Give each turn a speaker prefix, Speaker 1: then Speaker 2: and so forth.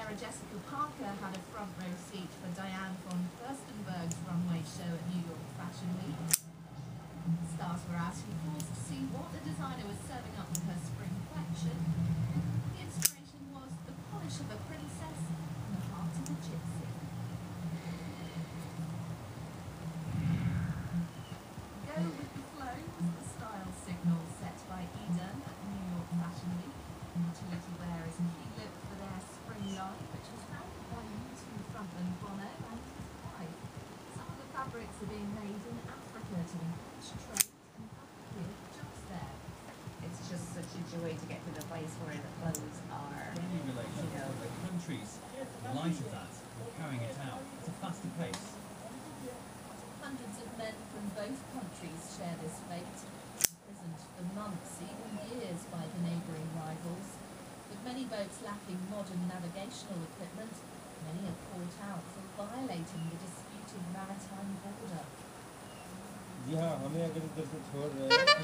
Speaker 1: Sarah Jessica Parker had a front row seat for Diane von Furstenberg's runway show at New York Fashion Week. Stars were asked in course to see what the designer was serving up with her spring collection. The inspiration was the polish of a princess and the heart of a gypsy. Go with the flow was the style signal set by Eden at New York Fashion Week. Utility wear is a key look for their spring line, which was founded by U2 frontman Bono and his wife. Some of the fabrics are being made in Africa to encourage trade and give jobs there.
Speaker 2: It's just such a joy to get to the place where the clothes are,
Speaker 3: The countries, in light of that, are carrying it out at a faster pace.
Speaker 1: Hundreds of men from both countries share this fate, imprisoned for months, even years by the neighbouring rivals. With many boats lacking modern navigational equipment, many are caught out for violating the disputed maritime border.
Speaker 4: जी हाँ, हमें अगर इधर से छोड़ रहे हैं